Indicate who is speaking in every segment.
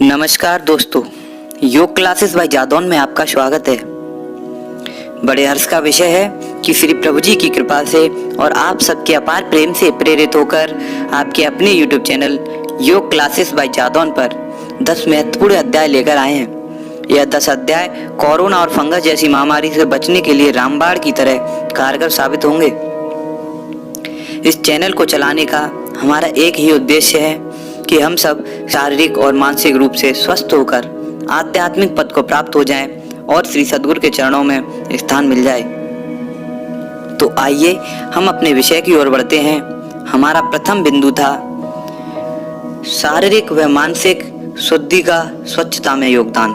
Speaker 1: नमस्कार दोस्तों, योग क्लासेस बाय जादौन में आपका स्वागत है। बड़े हर्ष का विषय है कि श्री प्रभु जी की कृपा से और आप सबके अपार प्रेम से प्रेरित होकर आपके अपने YouTube चैनल योग क्लासेस बाय जादौन पर 10 महत्वपूर्ण अध्याय लेकर आए हैं। यह 10 अध्याय कोरोना और फंगस जैसी महामारी से बचने के लिए रामबाण की तरह कारगर साबित होंगे। इस चैनल को चलाने का हमारा एक ही उद्देश्य है कि हम सब शारीरिक और मानसिक रूप से स्वस्थ होकर आध्यात्मिक पद को प्राप्त हो जाएं और श्री सद्गुरु के चरणों में स्थान मिल जाए। तो आइए हम अपने विषय की ओर बढ़ते हैं। हमारा प्रथम बिंदु था शारीरिक व मानसिक शुद्धि का स्वच्छता में योगदान।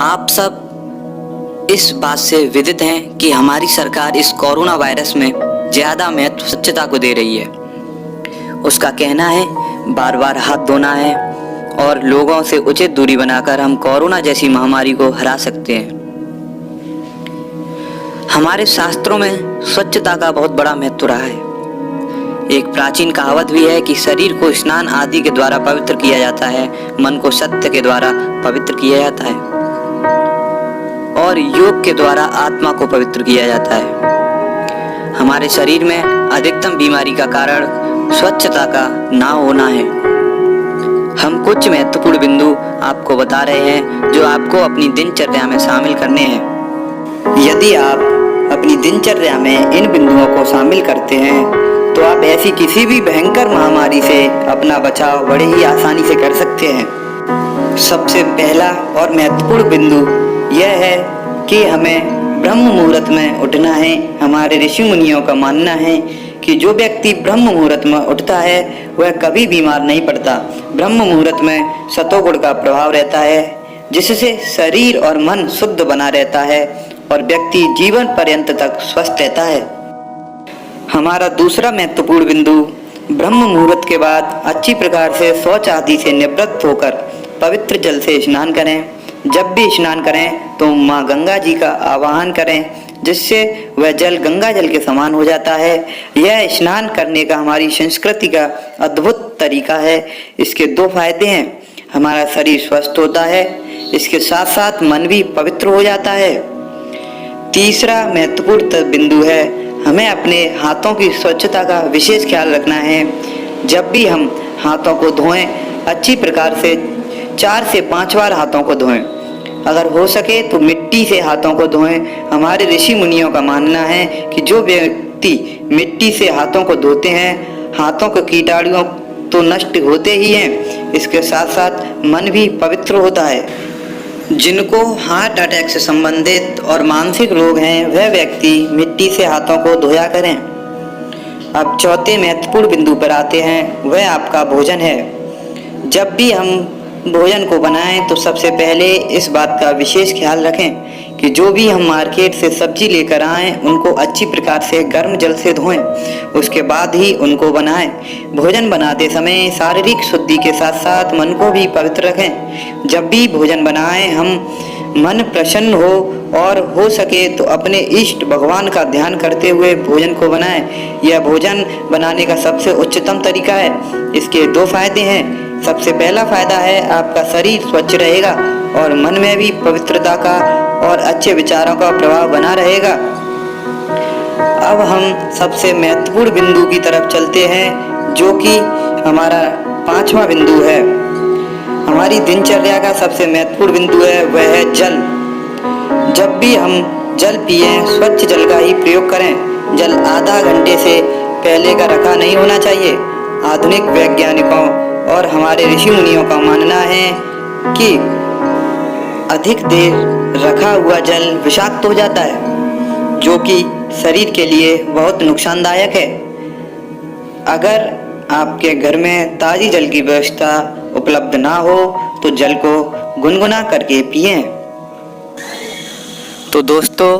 Speaker 1: आप सब इस बात से विदित हैं कि हमारी सरकार इस कोरोना वायरस में ज्यादा महत्व स्वच्छता को दे रही है। उसका कहना है बार बार हाथ धोना है और लोगों से उचित दूरी बनाकर हम कोरोना जैसी महामारी को हरा सकते हैं। हमारे शास्त्रों में स्वच्छता का बहुत बड़ा महत्व रहा है। एक प्राचीन कहावत भी है कि शरीर को स्नान आदि के द्वारा पवित्र किया जाता है, मन को सत्य के द्वारा पवित्र किया जाता है और योग के द्वारा आत्मा को पवित्र किया जाता है। हमारे शरीर में अधिकतम बीमारी का कारण स्वच्छता का ना होना है। हम कुछ महत्वपूर्ण बिंदु आपको बता रहे हैं जो आपको अपनी दिनचर्या में शामिल करने हैं। यदि आप अपनी दिनचर्या में इन बिंदुओं को शामिल करते हैं तो आप ऐसी किसी भी भयंकर महामारी से अपना बचाव बड़े ही आसानी से कर सकते हैं। सबसे पहला और महत्वपूर्ण बिंदु यह है कि हमें ब्रह्म मुहूर्त में उठना है। हमारे ऋषि मुनियों का मानना है कि जो व्यक्ति ब्रह्म मुहूर्त में उठता है वह कभी बीमार नहीं पड़ता। ब्रह्म मुहूर्त में सतोगुण का प्रभाव रहता है जिससे शरीर और मन शुद्ध बना रहता है और व्यक्ति जीवन पर्यंत तक स्वस्थ रहता है। हमारा दूसरा महत्वपूर्ण बिंदु ब्रह्म मुहूर्त के बाद अच्छी प्रकार से शौच आदि से निवृत्त होकर पवित्र जल से स्नान करें। जब भी स्नान करें तो माँ गंगा जी का आवाहन करें जिससे वह जल गंगा जल के समान हो जाता है। यह स्नान करने का हमारी संस्कृति का अद्भुत तरीका है। इसके 2 फायदे हैं। हमारा शरीर स्वस्थ होता है, इसके साथ साथ मन भी पवित्र हो जाता है। तीसरा महत्वपूर्ण बिंदु है हमें अपने हाथों की स्वच्छता का विशेष ख्याल रखना है। जब भी हम हाथों को धोएं अच्छी प्रकार से 4 से 5 बार हाथों को धोएं। अगर हो सके तो मिट्टी से हाथों को धोएं। हमारे ऋषि मुनियों का मानना है कि जो व्यक्ति मिट्टी से हाथों को धोते हैं हाथों के कीटाणु तो नष्ट होते ही हैं, इसके साथ साथ मन भी पवित्र होता है। जिनको हार्ट अटैक से संबंधित और मानसिक रोग हैं वह व्यक्ति मिट्टी से हाथों को धोया करें। अब चौथे महत्वपूर्ण बिंदु पर आते हैं, वह आपका भोजन है। जब भी हम भोजन को बनाएं तो सबसे पहले इस बात का विशेष ख्याल रखें कि जो भी हम मार्केट से सब्जी लेकर आएं उनको अच्छी प्रकार से गर्म जल से धोएं, उसके बाद ही उनको बनाएं। भोजन बनाते समय शारीरिक शुद्धि के साथ साथ मन को भी पवित्र रखें। जब भी भोजन बनाएं हम मन प्रसन्न हो और हो सके तो अपने इष्ट भगवान का ध्यान करते हुए भोजन को बनाएं। यह भोजन बनाने का सबसे उच्चतम तरीका है। इसके 2 फायदे हैं। सबसे पहला फायदा है आपका शरीर स्वच्छ रहेगा और मन में भी पवित्रता का और अच्छे विचारों का प्रभाव बना रहेगा। अब हम सबसे महत्वपूर्ण बिंदु की तरफ चलते हैं जो कि हमारा 5वां बिंदु है। हमारी दिनचर्या का सबसे महत्वपूर्ण बिंदु है वह है जल। जब भी हम जल पिए स्वच्छ जल का ही प्रयोग करें। जल आधा घंटे से पहले का रखा नहीं होना चाहिए। आधुनिक वैज्ञानिकों और हमारे ऋषि मुनियों का मानना है कि अधिक देर रखा हुआ जल विषाक्त हो जाता है जो कि शरीर के लिए बहुत नुकसानदायक है। अगर आपके घर में ताज़ी जल की व्यवस्था उपलब्ध ना हो तो जल को गुनगुना करके पिएं। तो दोस्तों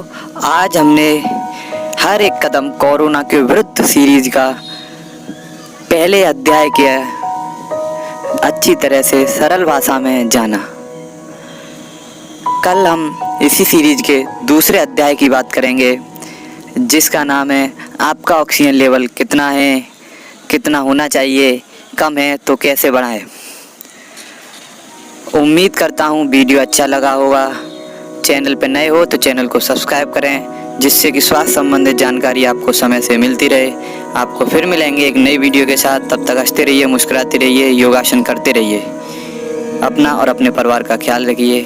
Speaker 1: आज हमने हर एक कदम कोरोना के विरुद्ध सीरीज का पहले अध्याय के अच्छी तरह से सरल भाषा में जाना। कल हम इसी सीरीज के दूसरे अध्याय की बात करेंगे जिसका नाम है आपका ऑक्सीजन लेवल कितना है, कितना होना चाहिए, कम है तो कैसे बढ़ाएं। उम्मीद करता हूँ वीडियो अच्छा लगा होगा। चैनल पर नए हो तो चैनल को सब्सक्राइब करें, जिससे कि स्वास्थ्य संबंधित जानकारी आपको समय से मिलती रहे। आपको फिर मिलेंगे एक नई वीडियो के साथ। तब तक हंसते रहिए, मुस्कुराते रहिए, योगासन करते रहिए। अपना और अपने परिवार का ख्याल रखिए।